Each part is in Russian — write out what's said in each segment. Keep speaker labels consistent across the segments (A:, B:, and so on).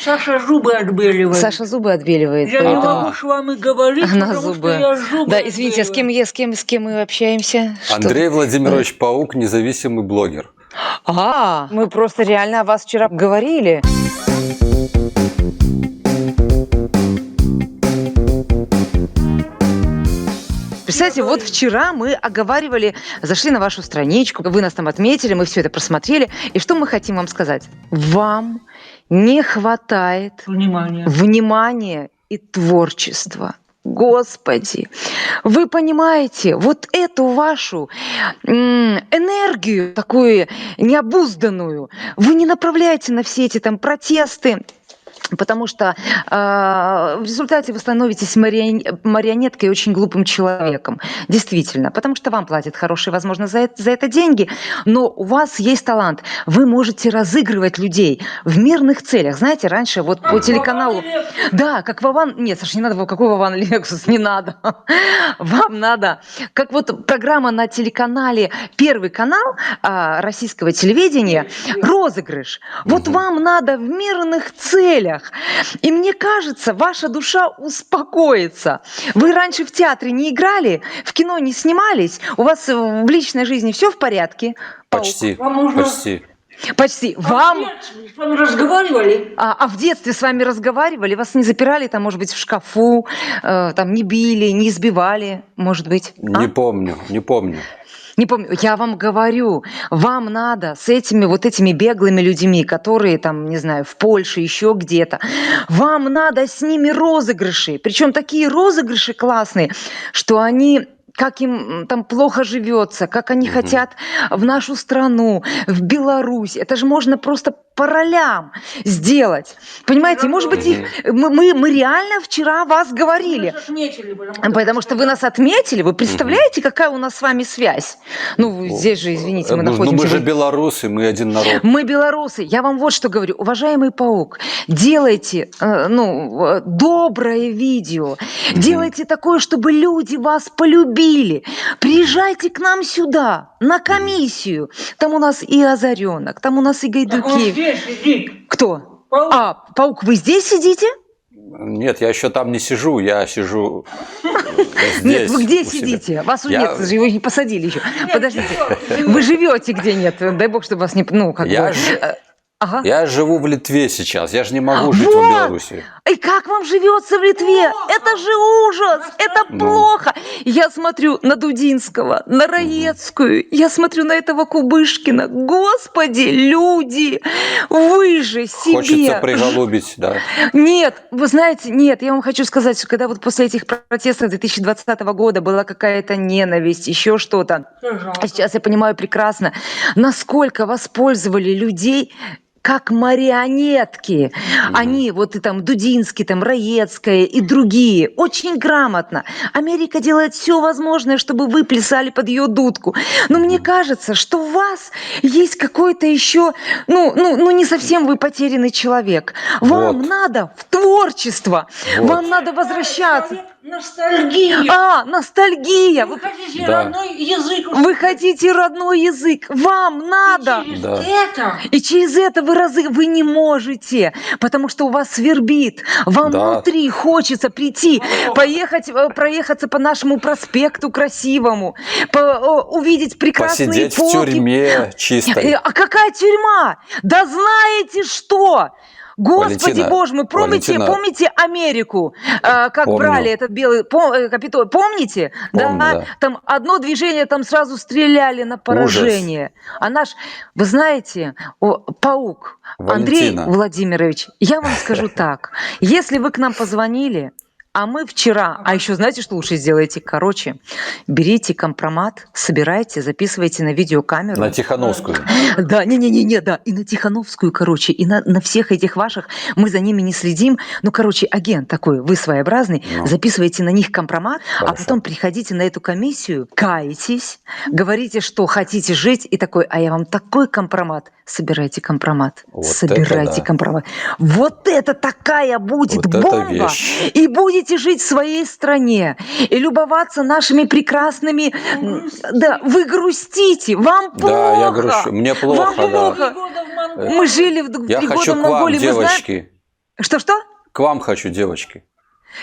A: Саша зубы отбеливает.
B: Саша зубы отбеливает,
A: Я не
B: поэтому
A: могу с вами говорить,
B: она
A: потому что
B: зубы.
A: я зубы
B: Да, извините,
A: отбеливаю.
B: с кем мы общаемся?
C: Андрей Владимирович Паук, независимый блогер.
B: Мы просто реально о вас вчера говорили. Представляете, вот вчера мы оговаривали, зашли на вашу страничку, вы нас там отметили, мы все это просмотрели. И что мы хотим вам сказать? Вам не хватает внимания и творчества. Господи, вы понимаете, вот эту вашу энергию, такую необузданную, вы не направляете на все эти там протесты, потому что в результате вы становитесь марионеткой и очень глупым человеком. Действительно. Потому что вам платят хорошие, возможно, за это деньги, но у вас есть талант. Вы можете разыгрывать людей в мирных целях. Знаете, раньше вот по телеканалу... Да, как Вован... Нет, Саша, не надо, какой Вован Лексус, не надо. Вам надо... Как вот программа на телеканале Первый канал российского телевидения «Розыгрыш». Вот вам надо в мирных целях. И мне кажется, ваша душа успокоится. Вы раньше в театре не играли, в кино не снимались, у вас в личной жизни все в порядке?
C: Почти, почти.
B: Почти.
A: Вам... с вами разговаривали?
B: А в детстве с вами разговаривали? Вас не запирали там, может быть, в шкафу, там не били, не избивали, может быть?
C: Не помню, не помню.
B: Не помню, я вам говорю, вам надо с этими вот этими беглыми людьми, которые там, не знаю, в Польше, еще где-то, вам надо с ними розыгрыши. Причем такие розыгрыши классные, что они... как им там плохо живется, как они хотят в нашу страну, в Беларусь. Это же можно просто по ролям сделать. Понимаете, может быть, мы реально вчера вас говорили. Потому что вы нас отметили. Вы представляете, какая у нас с вами связь? Ну, здесь же, извините, мы находимся...
C: Ну, мы же белорусы, мы один народ.
B: Мы белорусы. Я вам вот что говорю. Уважаемый Паук, делайте доброе видео. Делайте такое, чтобы люди вас полюбили. Приезжайте к нам сюда, на комиссию. Там у нас и Озаренок, там у нас и Гайдуки. Кто?
A: Паук.
B: Паук, вы здесь сидите?
C: Нет, я еще там не сижу, я сижу здесь.
B: Нет, вы где сидите? Вас нет, его не посадили еще. Подождите, вы живете где нет? Дай бог, чтобы вас не... Ну, как бы...
C: Я живу в Литве сейчас, я же не могу жить в Беларуси.
B: И как вам живется в Литве? Это же ужас, это плохо. Я смотрю на Дудинского, на Раецкую, я смотрю на этого Кубышкина. Господи, люди, вы же себе...
C: Хочется приголубить, да.
B: Нет, вы знаете, нет, я вам хочу сказать, что когда вот после этих протестов 2020 года была какая-то ненависть, еще что-то, сейчас я понимаю прекрасно, насколько воспользовали людей как марионетки. Они, вот и там Дудинский, там Раецкая и другие, очень грамотно. Америка делает все возможное, чтобы вы плясали под ее дудку. Но мне кажется, что у вас есть какой-то еще, не совсем вы потерянный человек. Вам надо в творчество, вам надо возвращаться.
A: Ностальгия.
B: Ностальгия.
A: Вы хотите родной язык.
B: Вы хотите родной язык. Вам надо. И через это вы не можете, потому что у вас свербит. Вам внутри хочется прийти, проехаться по нашему проспекту красивому, увидеть прекрасные
C: полки. Посидеть в тюрьме чистой.
B: А какая тюрьма? Да знаете что? Господи Боже мой, помните Америку, как брали этот белый Капитолий? Помните?
C: Помню, да.
B: Там одно движение, там сразу стреляли на поражение.
C: Ужас.
B: Вы знаете, Паук, Андрей Владимирович, я вам скажу так. Если вы к нам позвонили, а мы вчера, еще знаете, что лучше сделаете? Короче, берите компромат, собирайте, записывайте на видеокамеру.
C: На Тихановскую.
B: Да, и на Тихановскую, короче, и на всех этих ваших, мы за ними не следим. Агент такой, вы своеобразный, записывайте на них компромат, а потом приходите на эту комиссию, каетесь, говорите, что хотите жить, и такой, а я вам такой компромат. Собирайте компромат. Собирайте компромат. Вот это такая будет бомба. И будете жить в своей стране. И любоваться нашими прекрасными... Да, вы грустите. Вам плохо.
C: Да, я грущу. Мне плохо,
B: Вам плохо. Мы жили 3 года в Монголии.
C: Я хочу к вам, девочки.
B: Что-что?
C: К вам хочу, девочки.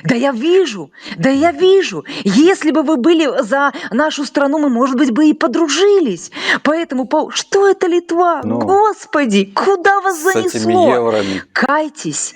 B: Да я вижу. Если бы вы были за нашу страну, мы, может быть, бы и подружились. Поэтому, что это Литва?
C: Ну,
B: Господи, куда вас
C: с этими
B: занесло?
C: евроми.
B: Кайтесь.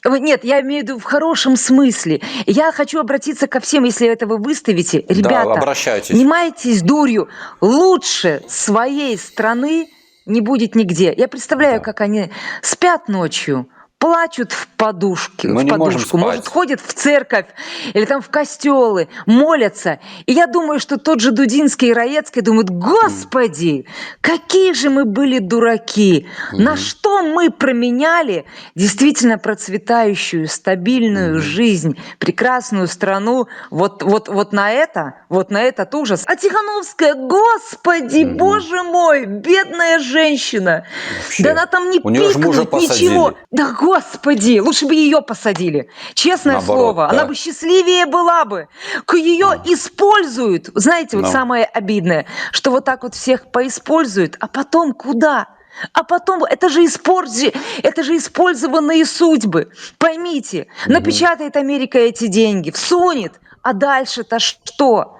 B: Нет, я имею в виду в хорошем смысле. Я хочу обратиться ко всем, если это вы выставите.
C: Да,
B: Ребята,
C: обращайтесь.
B: не майтесь дурью. Лучше своей страны не будет нигде. Я представляю,
C: Да.
B: как они спят ночью, плачут в подушку,
C: Мы не можем спать.
B: может, ходят в церковь или там в костелы, молятся. И я думаю, что тот же Дудинский и Раецкий думают: Господи, какие же мы были дураки, на что мы променяли действительно процветающую, стабильную жизнь, прекрасную страну вот на этот ужас. А Тихановская, Господи, Боже мой, бедная женщина.
C: Вообще.
B: Да она там не
C: У неё ж мужа
B: пикнуть, ничего.
C: посадили.
B: Да, Господи, лучше бы ее посадили. Честное
C: Наоборот,
B: слово,
C: да.
B: она бы счастливее была бы. Ее используют. Знаете, вот самое обидное, что вот так вот всех поиспользуют, а потом куда? А потом, это же использованные судьбы. Поймите, напечатает Америка эти деньги, всунет, а дальше-то что?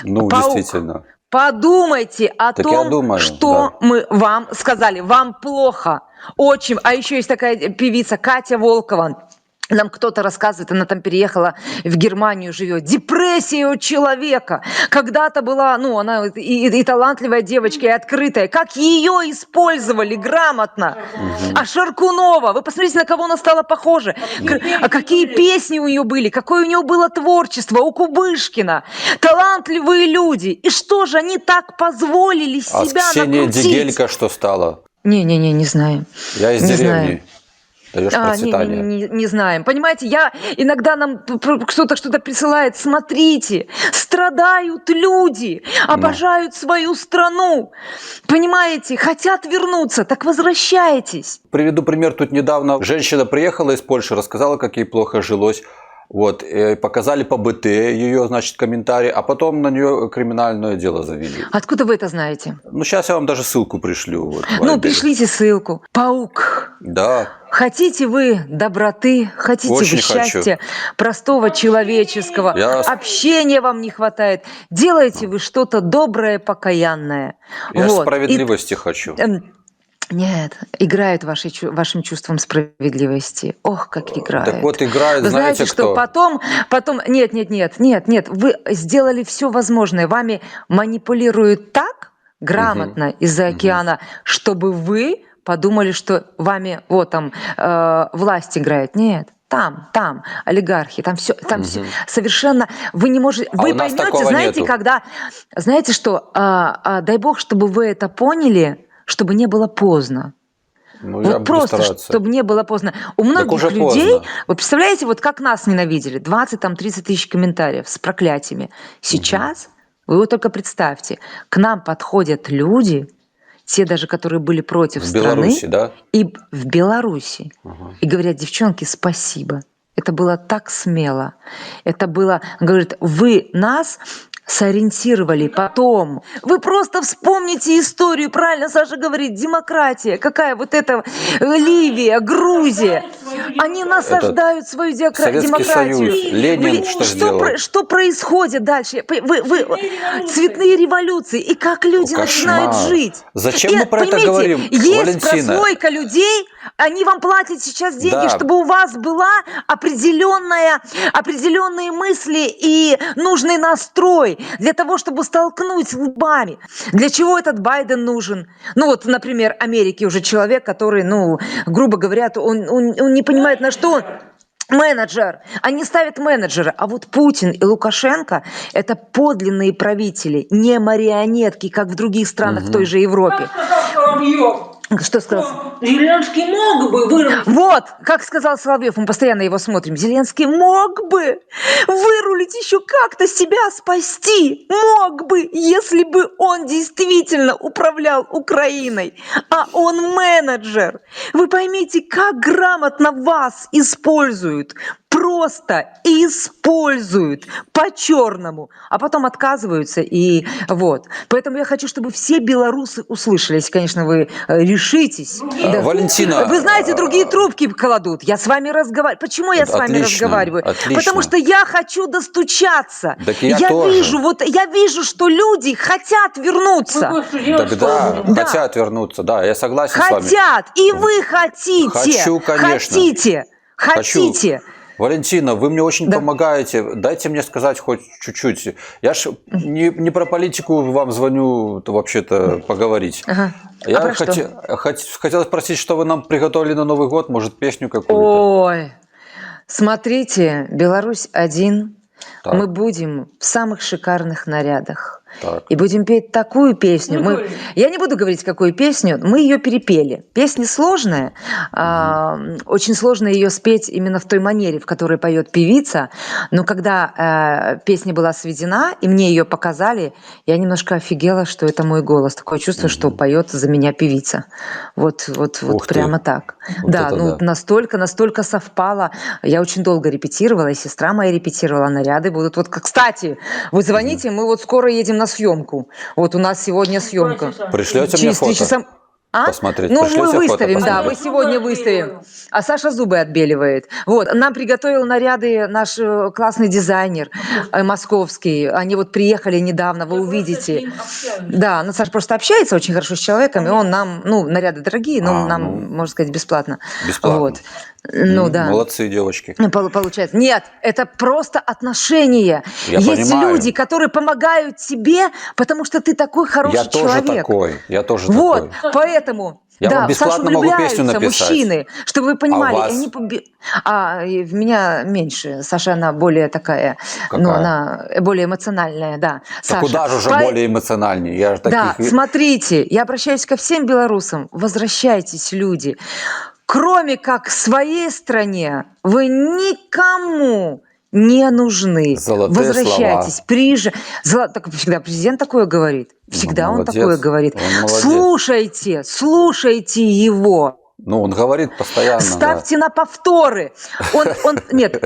C: Ну,
B: Паук.
C: действительно.
B: Подумайте о
C: Так я
B: том,
C: думаю,
B: что
C: да.
B: мы вам сказали. Вам плохо. Очень. А еще есть такая певица Катя Волкова. Нам кто-то рассказывает, она там переехала в Германию, живет. Депрессия у человека. Когда-то была, она и талантливая девочка, и открытая. Как ее использовали грамотно. А Шаркунова, вы посмотрите, на кого она стала похожа. А какие песни у нее были, какое у нее было творчество. У Кубышкина. Талантливые люди. И что же, они так позволили
C: А
B: себя
C: с Ксенией
B: накрутить?
C: Дигелько что стало?
B: Не знаю.
C: Я из
B: Не
C: деревни.
B: знаю.
C: Даешь процветание.
B: Не знаем. Понимаете, иногда нам кто-то что-то присылает. Смотрите, страдают люди, обожают свою страну. Понимаете, хотят вернуться, так возвращайтесь.
C: Приведу пример. Тут недавно женщина приехала из Польши, рассказала, как ей плохо жилось. Вот, и показали по БТ ее, значит, комментарии, а потом на нее криминальное дело завели.
B: Откуда вы это знаете?
C: Ну, сейчас я вам даже ссылку пришлю. Вот, в
B: Ну,
C: Вайбере.
B: пришлите ссылку. Паук.
C: Да.
B: Хотите вы доброты, хотите
C: Очень
B: вы счастья,
C: хочу.
B: простого человеческого, общения вам не хватает, делаете вы что-то доброе, покаянное.
C: Я
B: Вот.
C: справедливости хочу.
B: Нет, играют вашим чувством справедливости. Ох, как играют.
C: Так вот, играет,
B: Вы
C: знаете,
B: знаете, что
C: кто?
B: потом, нет, вы сделали все возможное, вами манипулируют так грамотно из-за океана, чтобы вы подумали, что вами власть играет. Нет. Там олигархи, там все совершенно вы не можете, вы поймете, знаете,
C: нету.
B: когда, знаете что, дай бог, чтобы вы это поняли, чтобы не было поздно.
C: Ну, я
B: Вот
C: буду
B: просто,
C: стараться.
B: чтобы не было поздно. У многих
C: уже
B: людей,
C: поздно.
B: вы представляете, вот как нас ненавидели, 20-30 тысяч комментариев с проклятиями. Сейчас, вы вот только представьте, к нам подходят люди, те даже, которые были против
C: в
B: страны.
C: Беларуси, да?
B: И в Беларуси. И говорят: девчонки, спасибо. Это было так смело. Это было, говорит, вы нас сориентировали потом. Вы просто вспомните историю, правильно Саша говорит, демократия, какая вот эта Ливия, Грузия. Они насаждают свою
C: Советский
B: демократию.
C: Союз, Ленин что сделал?
B: Что происходит дальше? Цветные революции. И как люди начинают жить.
C: Зачем мы про это говорим,
B: Есть
C: Валентина?
B: прослойка людей, они вам платят сейчас деньги,
C: Да.
B: чтобы у вас была определенные мысли и нужный настрой для того, чтобы столкнуть лбами. Для чего этот Байден нужен? Ну вот, например, Америке уже человек, который, грубо говоря, он не понимает, на что он. Менеджер. Они ставят менеджера. А вот Путин и Лукашенко – это подлинные правители, не марионетки, как в других странах в той же Европе. Что сказал?
A: Зеленский мог бы вырулить.
B: Вот, как сказал Соловьев, мы постоянно его смотрим. Зеленский мог бы вырулить еще как-то себя спасти. Мог бы, если бы он действительно управлял Украиной. А он менеджер. Вы поймите, как грамотно вас используют просто используют по-черному, а потом отказываются. И вот. Поэтому я хочу, чтобы все белорусы услышали, если, конечно, вы решитесь. Да.
C: Валентина,
B: Вы знаете, другие трубки кладут. Я с вами разговариваю. Почему я с вами
C: отлично,
B: разговариваю?
C: отлично.
B: Потому что я хочу достучаться.
C: Так я тоже.
B: Я вижу, что люди хотят вернуться.
C: Тогда
B: Да.
C: хотят вернуться, да, я согласен с вами.
B: Хотят. И вы хотите.
C: Хочу, конечно.
B: Хотите.
C: Валентина, вы мне очень помогаете. Дайте мне сказать хоть чуть-чуть. Я ж не про политику вам звоню вообще-то поговорить.
B: Ага.
C: Я хотел спросить, что вы нам приготовили на Новый год, может, песню какую-то?
B: Ой, смотрите, Беларусь-1.
C: Так.
B: Мы будем в самых шикарных нарядах.
C: Так.
B: И будем петь такую песню. Я не буду говорить, какую песню. Мы ее перепели. Песня сложная. Очень сложно ее спеть именно в той манере, в которой поет певица. Но когда песня была сведена, и мне ее показали, я немножко офигела, что это мой голос. Такое чувство, что поет за меня певица. Вот прямо так.
C: Вот
B: да, настолько совпало. Я очень долго репетировала, и сестра моя репетировала. Наряды будут. Вот, кстати, вы звоните, мы вот скоро едем на съемку. Вот у нас сегодня съемка.
C: Пришлете мне фото? Посмотреть.
B: Ну,
C: Пришлете
B: мы
C: фото
B: выставим, да, мы
C: посмотреть?
B: сегодня выставим. А Саша зубы отбеливает. Вот, нам приготовил наряды наш классный дизайнер московский. Они вот приехали недавно, вы увидите. Да, ну Саша просто общается очень хорошо с человеком, и он нам, наряды дорогие, но нам, можно сказать, бесплатно.
C: Бесплатно.
B: Вот. Ну да.
C: Молодцы, девочки.
B: Получается. Нет, это просто отношения.
C: Я
B: Есть
C: понимаю.
B: люди, которые помогают тебе, потому что ты такой хороший человек.
C: Я тоже
B: Вот,
C: такой.
B: поэтому
C: Я вам
B: в Сашу
C: бесплатно могу песню
B: влюбляются
C: написать.
B: мужчины, чтобы вы понимали.
C: А у вас?
B: И в меня меньше. Саша, она более такая,
C: Какая?
B: она более эмоциональная, да.
C: Да
B: Саша.
C: куда же уже более эмоциональнее? Я же
B: Да,
C: таких...
B: смотрите, я обращаюсь ко всем белорусам. Возвращайтесь, люди. Кроме как к своей стране, вы никому не нужны.
C: Золотые
B: Возвращайтесь, Так всегда президент такое говорит. Всегда он
C: молодец.
B: такое говорит.
C: Он молодец.
B: Слушайте его.
C: Ну, он говорит постоянно.
B: Ставьте на повторы. Нет,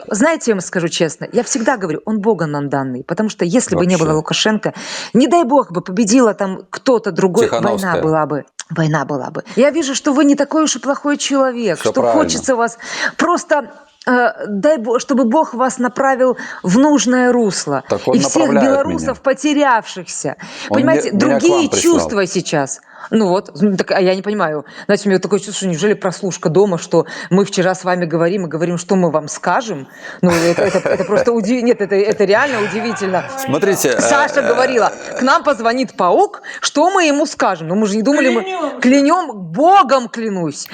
B: знаете, я вам скажу честно, я всегда говорю, он Богом нам данный, потому что если бы не было Лукашенко, не дай бог бы победила там кто-то другой,
C: Тихановская.
B: Война была бы. Я вижу, что вы не такой уж и плохой человек,
C: Всё
B: что
C: правильно.
B: хочется вас просто... дай Бог, чтобы Бог вас направил в нужное русло.
C: Так он
B: и всех
C: направляет
B: белорусов,
C: меня.
B: потерявшихся.
C: Он
B: Понимаете,
C: меня к вам
B: другие
C: прислал.
B: чувства сейчас. А я не понимаю. Знаете, у меня такое чувство, что неужели прослушка дома, что мы вчера с вами говорим и говорим, что мы вам скажем. Это просто удивительно. Нет, это реально удивительно.
C: Смотрите.
B: Саша говорила, к нам позвонит паук, что мы ему скажем? Мы же не думали, мы клянем, Богом клянусь.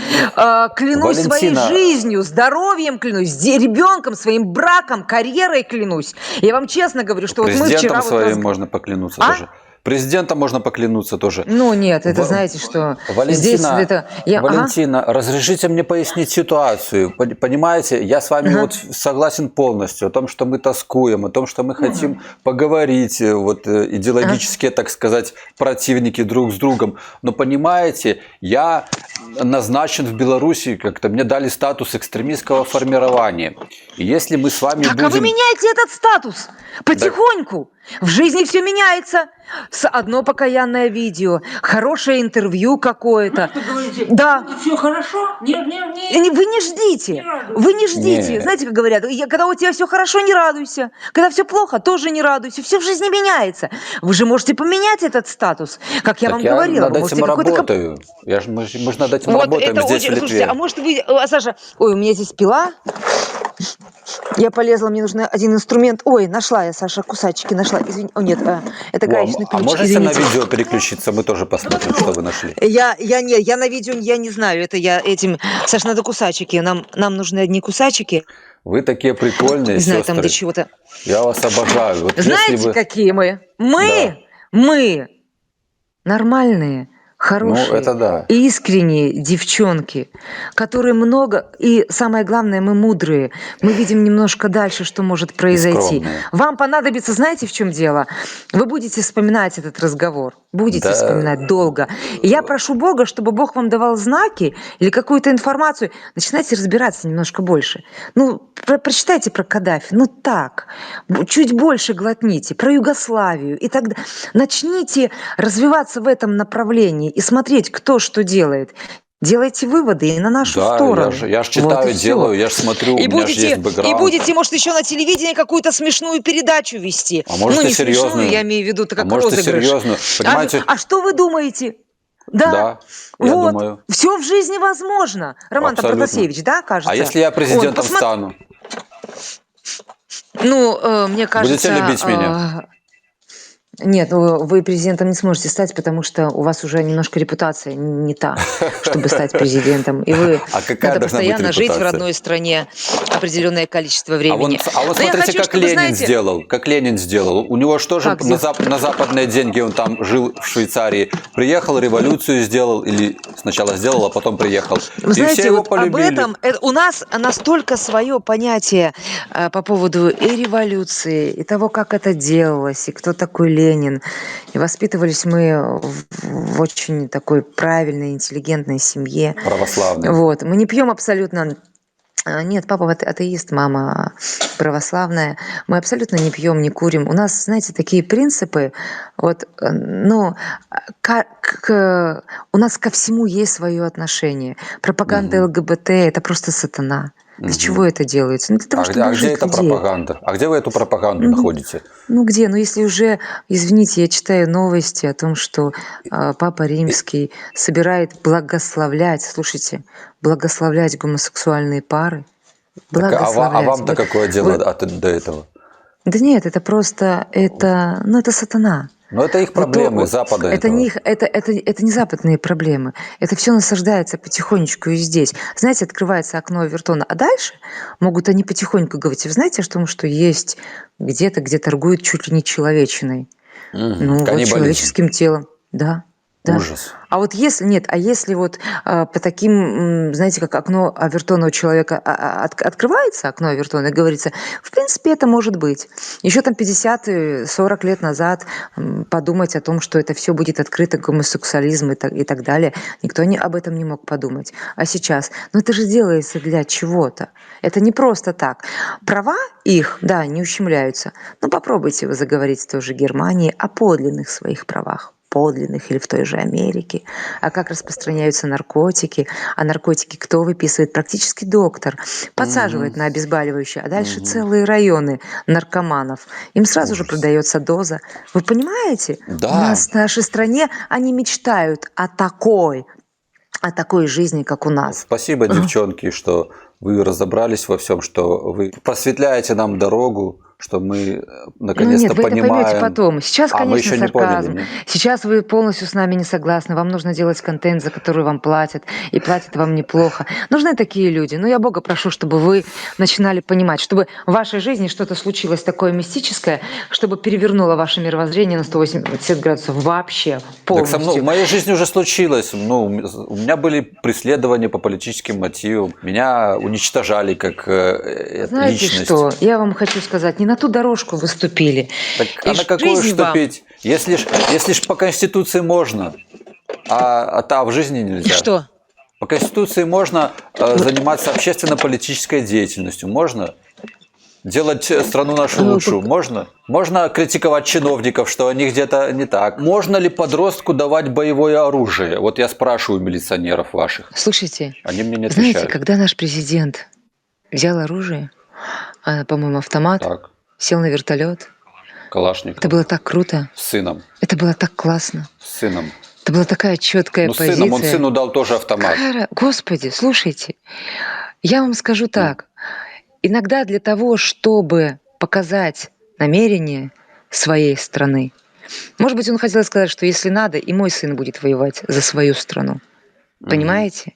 B: Клянусь своей
C: Валентина.
B: жизнью, здоровьем клянусь, ребенком, своим браком, карьерой клянусь. Я вам честно говорю, что вот мы
C: Президентом
B: вчера...
C: своим можно поклянуться тоже. Президентом можно поклянуться тоже.
B: Ну нет, это знаете, что здесь это...
C: Валентина, разрешите мне пояснить ситуацию. Понимаете, я с вами вот согласен полностью о том, что мы тоскуем, о том, что мы хотим поговорить, вот идеологические, так сказать, противники друг с другом. Но понимаете, я назначен в Беларуси, как-то мне дали статус экстремистского формирования. И если мы с вами будем...
B: А вы меняете этот статус потихоньку. В жизни все меняется. Одно покаянное видео, хорошее интервью какое-то.
A: Что говорите?
B: Да.
A: Все хорошо? Нет.
B: Вы не ждите. Вы не ждите.
C: Нет.
B: Знаете, как говорят, когда у тебя все хорошо, не радуйся. Когда все плохо, тоже не радуйся. Все в жизни меняется. Вы же можете поменять этот статус, как я вам говорила.
C: над этим работаю. Мы же над этим работаем здесь, в Литве.
B: Слушайте, а может вы, Саша, у меня здесь пила. Я полезла, мне нужен один инструмент. Нашла я, Саша, кусачки нашла. Извини, нет, это гаечный ключ.
C: А можете
B: извините.
C: на видео переключиться? Мы тоже посмотрим, что вы нашли.
B: Я на видео, я не знаю, это я этим... Саш, надо кусачики, нам нужны одни кусачики.
C: Вы такие прикольные,
B: Не знаю,
C: сестры.
B: там до чего-то.
C: Я вас обожаю. Вот
B: Знаете,
C: если вы...
B: какие мы? Мы нормальные, хорошие,
C: это да.
B: искренние девчонки, которые много, и самое главное, мы мудрые, мы видим немножко дальше, что может
C: И
B: произойти.
C: скромные.
B: Вам понадобится, знаете, в чем дело? Вы будете вспоминать этот разговор, будете
C: Да,
B: вспоминать долго. И я прошу Бога, чтобы Бог вам давал знаки или какую-то информацию. Начинайте разбираться немножко больше. Ну, прочитайте про Каддафи, ну так, чуть больше глотните, про Югославию и так далее. Начните развиваться в этом направлении и смотреть, кто что делает. Делайте выводы и на нашу
C: да,
B: сторону.
C: я ж
B: Вот
C: читаю,
B: и все.
C: делаю, я ж смотрю, у
B: И
C: меня же есть
B: будете,
C: бэкграунд.
B: может, еще на телевидении какую-то смешную передачу вести.
C: А может
B: Ну,
C: и
B: не смешную,
C: серьезную.
B: я имею в виду,
C: А
B: как
C: может и
B: розыгрыш.
C: серьезную. Понимаете?
B: А что вы думаете? Да,
C: Да, я
B: вот,
C: думаю.
B: все в жизни возможно. Роман-то
C: Абсолютно.
B: Протасевич, да, кажется?
C: А если я президентом
B: посмо-
C: стану?
B: Ну, мне
C: Будете
B: кажется...
C: любить меня?
B: Нет, вы президентом не сможете стать, потому что у вас уже немножко репутация не та, чтобы стать президентом. И вы
C: А какая
B: надо
C: должна быть
B: постоянно жить в
C: репутация?
B: родной стране определенное количество
C: А вон,
B: времени.
C: а вот
B: Но я
C: смотрите,
B: хочу,
C: как
B: чтобы,
C: Ленин
B: знаете,
C: сделал. Как Ленин сделал. У него что же
B: Как
C: на,
B: сделал?
C: на западные деньги он там жил в Швейцарии. Приехал, революцию сделал, или сначала сделал, а потом приехал.
B: Вы
C: И все
B: знаете,
C: его
B: вот об
C: полюбили.
B: этом у нас настолько свое понятие по поводу и революции, и того, как это делалось, и кто такой Ленин. И воспитывались мы в очень такой правильной, интеллигентной семье.
C: Православный.
B: Вот. Мы не пьем абсолютно. Нет, папа атеист, мама православная. Мы абсолютно не пьем, не курим. У нас, знаете, такие принципы. Вот, ну, у нас ко всему есть свое отношение. Пропаганда ЛГБТ – это просто сатана. Для чего это делается? Ну, для того, чтобы
C: А где
B: выжить
C: эта
B: людей.
C: пропаганда? А где вы эту пропаганду находите?
B: Ну где? Ну если уже, извините, я читаю новости о том, что Папа Римский собирает благословлять, слушайте, благословлять гомосексуальные пары.
C: Так, а
B: Благословлять.
C: вам-то
B: Вот
C: какое дело до этого?
B: Да нет, это просто, это сатана.
C: Но это их проблемы, Запада
B: Это
C: этого.
B: не, это не западные проблемы. Это все насаждается потихонечку и здесь. Знаете, открывается окно Авертона, а дальше могут они потихоньку говорить. Вы знаете о том, что есть где-то, где торгуют чуть ли не человечиной? Ну, вот
C: Каннибализм.
B: человеческим телом. Да. Да.
C: Ужас.
B: А вот если нет, а если вот по таким, знаете, как окно Авертона у человека открывается, окно Авертона, и говорится, в принципе, это может быть. Еще там 50-40 лет назад подумать о том, что это все будет открыто, гомосексуализм и так далее, никто об этом не мог подумать. А сейчас? Ну это же делается для чего-то. Это не просто так. Права их, да, не ущемляются. Но попробуйте вы заговорить в той же Германии о подлинных своих правах. Подлинных или в той же Америке, а как распространяются наркотики, а наркотики кто выписывает? Практически доктор. Подсаживает на обезболивающее, а дальше целые районы наркоманов. Им сразу же продается доза. Вы понимаете?
C: Да.
B: У нас в нашей стране они мечтают о такой жизни, как у нас.
C: Спасибо, девчонки, что вы разобрались во всем, что вы просветляете нам дорогу, что мы наконец-то
B: Нет, вы это поймете
C: понимаем.
B: потом. Сейчас,
C: А мы
B: конечно,
C: еще не поняли,
B: сарказм.
C: нет?
B: Сейчас вы полностью с нами не согласны. Вам нужно делать контент, за который вам платят, и платят вам неплохо. Нужны такие люди. Но я Бога прошу, чтобы вы начинали понимать, чтобы в вашей жизни что-то случилось такое мистическое, чтобы перевернуло ваше мировоззрение на 180 градусов вообще,
C: Так
B: полностью.
C: со мной, в моей жизни уже случилось. Ну, у меня были преследования по политическим мотивам. Меня уничтожали как
B: Знаете
C: личность.
B: что? Я вам хочу сказать, не на ту дорожку вы ступили.
C: Так,
B: И
C: а на какую
B: жизнь вам-
C: вступить? Если ж по Конституции можно, а в жизни нельзя.
B: И что?
C: По Конституции можно заниматься общественно-политической деятельностью. Можно делать страну нашу лучшую. Можно. Можно критиковать чиновников, что они где-то не так. Можно ли подростку давать боевое оружие? Вот я спрашиваю милиционеров ваших.
B: Слушайте,
C: Они мне не
B: знаете,
C: отвечают.
B: когда наш президент взял оружие, по-моему, автомат,
C: Так,
B: сел на вертолет,
C: Калашников.
B: это было так круто,
C: С сыном.
B: это было так классно,
C: С сыном.
B: это была такая четкая
C: Ну, с
B: позиция.
C: сыном. Он сыну дал тоже автомат.
B: Господи, слушайте, я вам скажу так. Иногда для того, чтобы показать намерение своей страны, может быть, он хотел сказать, что если надо, и мой сын будет воевать за свою страну. Понимаете?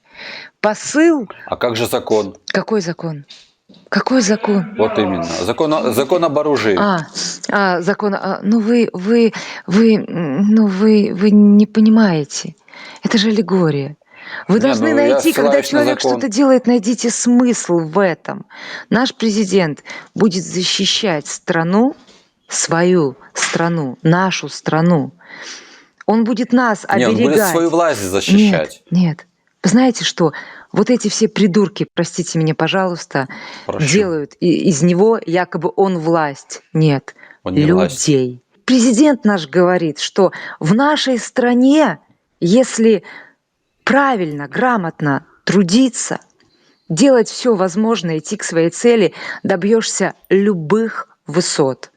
B: Посыл...
C: А как же закон?
B: Какой закон? Какой закон?
C: Вот именно. Закон об оружии.
B: Закон. Ну вы не понимаете. Это же аллегория. Вы
C: Не,
B: должны
C: ну я
B: найти, когда
C: ссылаюсь на
B: человек
C: закон.
B: что-то делает, найдите смысл в этом. Наш президент будет защищать страну, свою страну, нашу страну. Он будет нас
C: Не, он будет свою
B: оберегать.
C: власть
B: Нет,
C: защищать.
B: нет. Вы знаете что? Вот эти все придурки, простите меня, пожалуйста,
C: Прощу.
B: делают из него якобы он власть. Нет,
C: Он не власть.
B: людей. Президент наш говорит, что в нашей стране, если правильно, грамотно трудиться, делать все возможное, идти к своей цели, добьешься любых высот.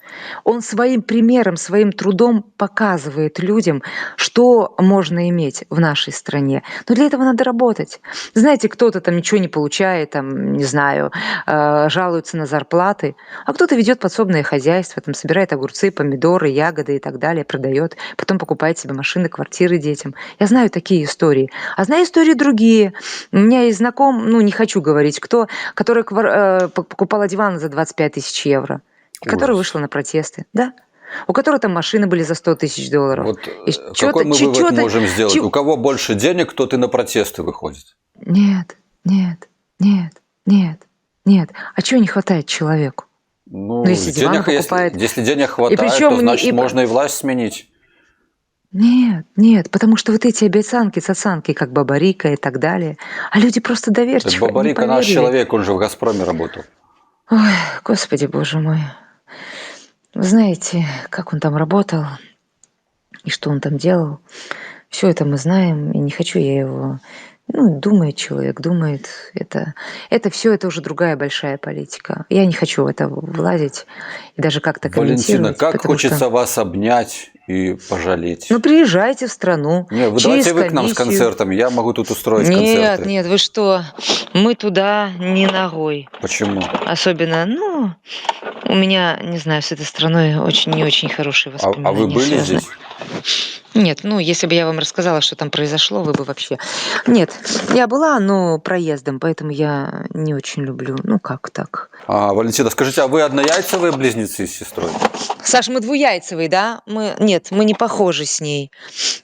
B: Он своим примером, своим трудом показывает людям, что можно иметь в нашей стране. Но для этого надо работать. Знаете, кто-то там ничего не получает, там, не знаю, жалуется на зарплаты, а кто-то ведет подсобное хозяйство, там, собирает огурцы, помидоры, ягоды и так далее, продает, потом покупает себе машины, квартиры детям. Я знаю такие истории. А знаю истории другие. У меня есть знаком, ну, не хочу говорить, кто, который покупала диван за 25 тысяч евро. И которая
C: Ужас.
B: вышла на протесты, да? У которой там машины были за 100 тысяч долларов.
C: Вот
B: И
C: какой мы вывод
B: чё-то-
C: можем сделать?
B: чё-
C: У кого больше денег, тот и на протесты выходит.
B: Нет, нет, нет, нет, нет. А чего не хватает человеку?
C: Ну,
B: если диван покупает-
C: если денег хватает,
B: причём
C: то
B: не-
C: значит
B: и-
C: можно и власть сменить.
B: Нет, нет, потому что вот эти обещанки, цацанки, как Бабарика и так далее, а люди просто
C: Так
B: доверчивы, не
C: Бабарика наш
B: поверили.
C: человек, он же в «Газпроме» работал.
B: Ой, Господи, Боже мой. Вы знаете, как он там работал и что он там делал? Все это мы знаем, и не хочу я его... Ну, думает человек, думает. Это все, это уже другая большая политика. Я не хочу в это влазить и даже как-то
C: Валентина,
B: комментировать.
C: как
B: потому
C: хочется
B: что...
C: вас обнять и пожалеть.
B: Ну, приезжайте в страну.
C: Не, вы
B: через
C: давайте вы к нам с
B: комиссию.
C: концертом, я могу тут устроить
B: Нет,
C: концерты.
B: нет, вы что? Мы туда не ногой.
C: Почему?
B: Особенно, ну, у меня, не знаю, с этой страной очень не очень хорошие воспоминания
C: А вы были
B: связаны.
C: здесь?
B: Нет, ну, если бы я вам рассказала, что там произошло, вы бы вообще... Нет, я была, но проездом, поэтому я не очень люблю. Ну, как так?
C: Валентина, скажите, а вы однояйцевые близнецы с сестрой?
B: Саш, мы двуяйцевые, да? Нет, мы не похожи с ней.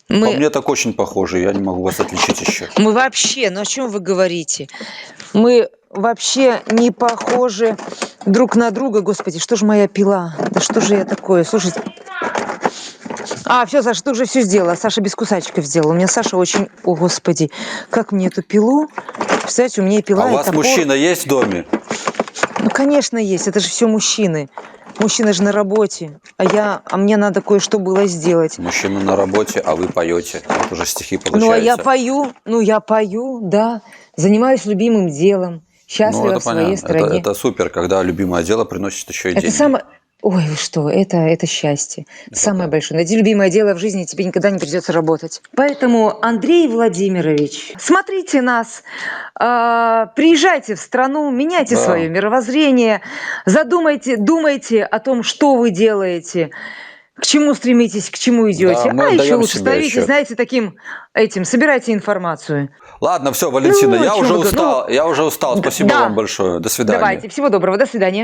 C: По
B: Мы,
C: мне так очень похожи, я не могу вас отличить еще.
B: мы вообще, ну о чем вы говорите? Мы вообще не похожи друг на друга. Господи, что же моя пила? Да что же я такое? Слушайте... Все, Саша, ты уже все сделала. Саша без кусачков сделала. У меня Саша очень... О, Господи, как мне эту пилу... Представляете, у меня и пила,
C: А у
B: и
C: вас
B: топор.
C: мужчина есть в доме?
B: Ну, конечно, есть. Это же все мужчины. Мужчина же на работе. А мне надо кое-что было сделать.
C: Мужчина на работе, а вы поете. Вот уже стихи
B: Ну, а
C: получаются.
B: я пою, да. Занимаюсь любимым делом. Счастлива
C: это
B: в своей
C: понятно.
B: стране.
C: Это супер, когда любимое дело приносит еще и
B: Это
C: деньги.
B: самое... Ой, вы что, это счастье. Самое большое. Найди любимое дело в жизни, тебе никогда не придется работать. Поэтому, Андрей Владимирович, смотрите нас, приезжайте в страну, меняйте
C: Да.
B: свое мировоззрение, думайте о том, что вы делаете, к чему стремитесь, к чему идете.
C: Да, мы
B: еще
C: отдаем
B: лучше
C: себе
B: становитесь,
C: отчет.
B: знаете, собирайте информацию.
C: Ладно, все, Валентина,
B: Ну,
C: я
B: о чём
C: уже
B: вы
C: устал. Я уже устал. Спасибо
B: да.
C: вам большое. До свидания.
B: Давайте, всего доброго, до свидания.